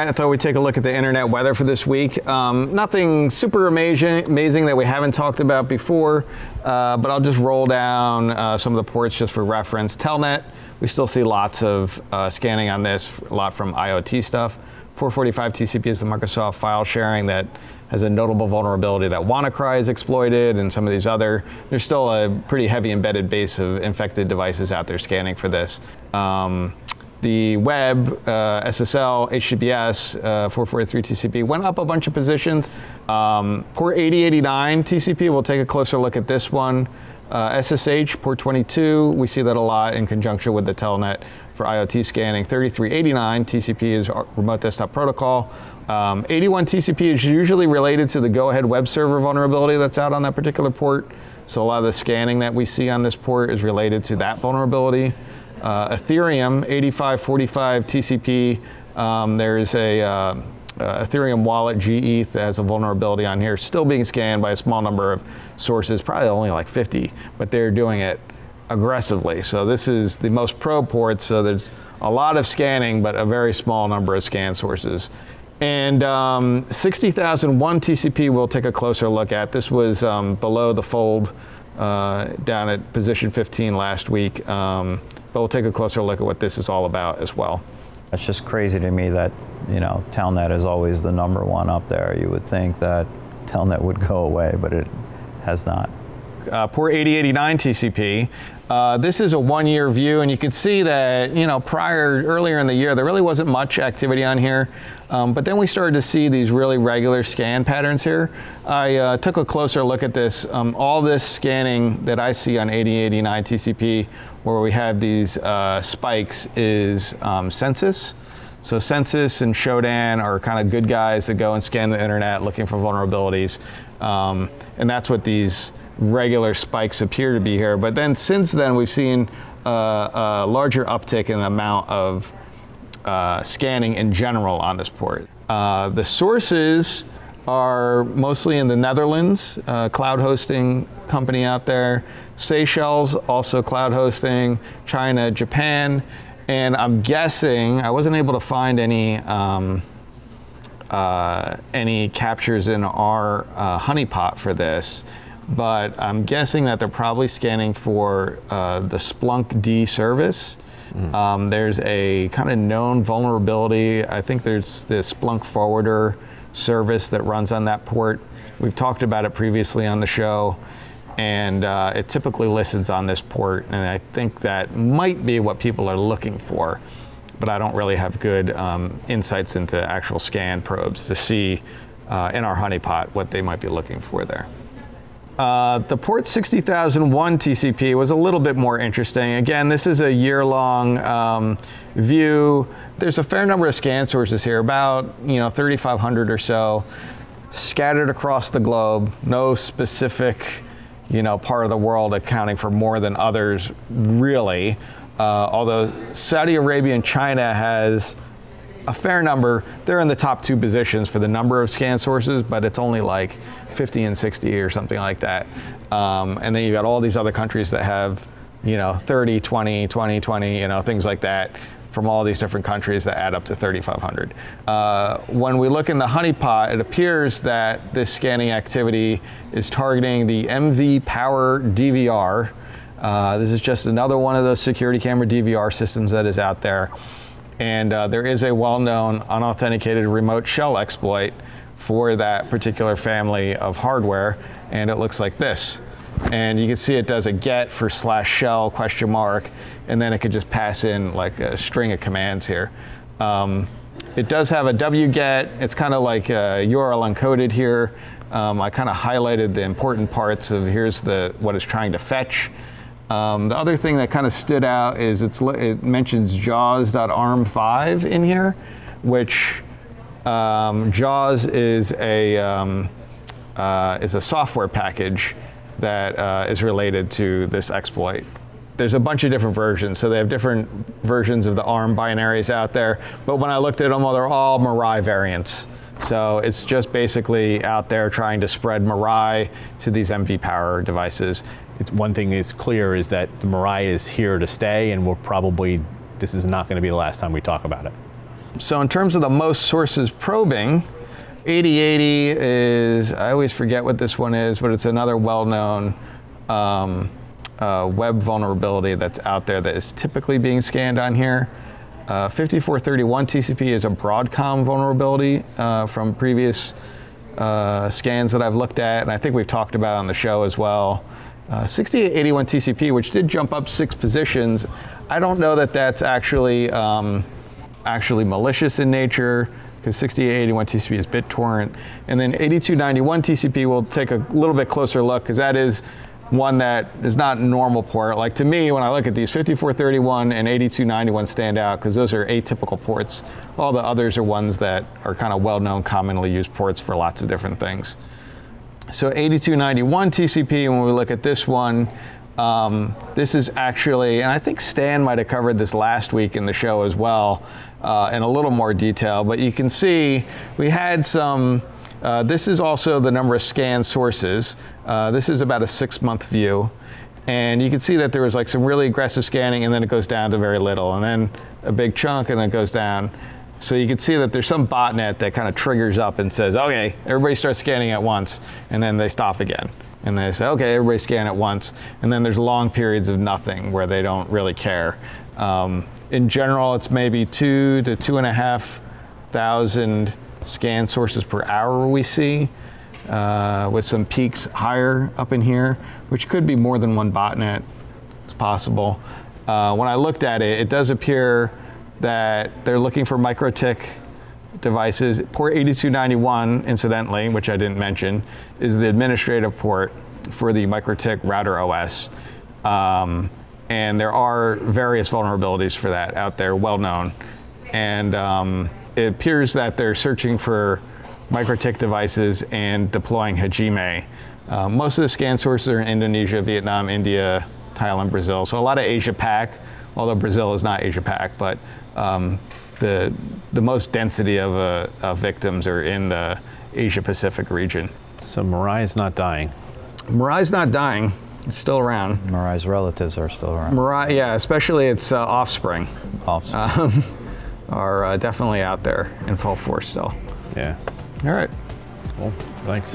right, I thought we'd take a look at the internet weather for this week. Nothing super amazing that we haven't talked about before, but I'll just roll down some of the ports just for reference. Telnet, we still see lots of scanning on this, a lot from IoT stuff. 445 TCP is the Microsoft file sharing that has a notable vulnerability that WannaCry is exploited, and some of these other. There's still a pretty heavy embedded base of infected devices out there scanning for this. The web, SSL, HTTPS, 443 TCP went up a bunch of positions. Port 8089 TCP, we'll take a closer look at this one. SSH, port 22, we see that a lot in conjunction with the Telnet for IoT scanning. 3389 TCP is remote desktop protocol. 81 TCP is usually related to the go-ahead web server vulnerability that's out on that particular port. So a lot of the scanning that we see on this port is related to that vulnerability. Ethereum, 8545 TCP, there's a Ethereum wallet, GETH, that has a vulnerability on here, still being scanned by a small number of sources, probably only like 50, but they're doing it aggressively. So this is the most pro port, so there's a lot of scanning, but a very small number of scan sources. And 60,001 TCP we'll take a closer look at. This was below the fold down at position 15 last week. But we'll take a closer look at what this is all about as well. It's just crazy to me that, you know, Telnet is always the #1 up there. You would think that Telnet would go away, but it has not. Port 8089 TCP. This is a 1-year view, and you can see that, you know, earlier in the year, there really wasn't much activity on here. But then we started to see these really regular scan patterns here. I took a closer look at this. All this scanning that I see on 8089 TCP, where we have these spikes, is Census. So Census and Shodan are kind of good guys that go and scan the internet looking for vulnerabilities. And that's what these regular spikes appear to be here. But then since then, we've seen a larger uptick in the amount of scanning in general on this port. The sources are mostly in the Netherlands, cloud hosting company out there. Seychelles, also cloud hosting. China, Japan. And I'm guessing, I wasn't able to find any captures in our honeypot for this, but I'm guessing that they're probably scanning for the Splunk D service. There's a kind of known vulnerability. I think there's the Splunk forwarder service that runs on that port. We've talked about it previously on the show, and it typically listens on this port, and I think that might be what people are looking for, but I don't really have good insights into actual scan probes to see in our honeypot what they might be looking for there. The port 60,001 TCP was a little bit more interesting. Again, this is a year-long view. There's a fair number of scan sources here, about 3,500 or so, scattered across the globe. No specific part of the world accounting for more than others, really. Although Saudi Arabia and China has a fair number. They're in the top 2 positions for the number of scan sources, but it's only like 50 and 60 or something like that. And then you got all these other countries that have 30, 20, 20, 20, things like that, from all these different countries that add up to 3,500. When we look in the honeypot, it appears that this scanning activity is targeting the MV Power DVR. This is just another one of those security camera DVR systems that is out there. And there is a well-known unauthenticated remote shell exploit for that particular family of hardware, and it looks like this. And you can see it does a get for /shell ? And then it could just pass in like a string of commands here. It does have a wget. It's kind of like URL encoded here. I kind of highlighted the important parts of here's what it's trying to fetch. The other thing that kind of stood out is it mentions jaws.arm5 in here, which JAWS is a software package that is related to this exploit. There's a bunch of different versions, so they have different versions of the ARM binaries out there, but when I looked at them, well, they're all Mirai variants. So it's just basically out there trying to spread Mirai to these MV Power devices. One thing is clear is that the Mirai is here to stay, and this is not going to be the last time we talk about it. So in terms of the most sources probing, 8080 is, I always forget what this one is, but it's another well-known web vulnerability that's out there that is typically being scanned on here. 5431 TCP is a Broadcom vulnerability from previous scans that I've looked at, and I think we've talked about on the show as well. 6881 TCP, which did jump up 6 positions, I don't know that that's actually malicious in nature, because 6881 TCP is BitTorrent. And then 8291 TCP, we'll take a little bit closer look, because that is one that is not normal port. Like, to me, when I look at these, 5431 and 8291 stand out because those are atypical ports. All the others are ones that are kind of well-known, commonly used ports for lots of different things. So 8291 TCP, when we look at this one, this is actually, and I think Stan might have covered this last week in the show as well, in a little more detail, but you can see we had some, this is also the number of scanned sources. This is about a 6-month view. And you can see that there was like some really aggressive scanning, and then it goes down to very little, and then a big chunk, and then it goes down. So you can see that there's some botnet that kind of triggers up and says, okay, everybody starts scanning at once, and then they stop again. And they say, okay, everybody scan at once. And then there's long periods of nothing where they don't really care. In general, it's maybe 2,000 to 2,500 scan sources per hour we see, with some peaks higher up in here, which could be more than one botnet. It's possible. When I looked at it, it does appear that they're looking for Mikrotik devices. Port 8291, incidentally, which I didn't mention, is the administrative port for the Mikrotik router OS. And there are various vulnerabilities for that out there, well known. And it appears that they're searching for Mikrotik devices and deploying Hajime. Most of the scan sources are in Indonesia, Vietnam, India, Thailand, Brazil. So a lot of Asia Pac, although Brazil is not Asia Pac, but the most density of victims are in the Asia Pacific region. So Mirai's not dying. Mirai's not dying. It's still around. Mirai's relatives are still around. Mirai, yeah, especially its offspring. Offspring. Are definitely out there in full force still. Yeah. All right. Cool. Thanks.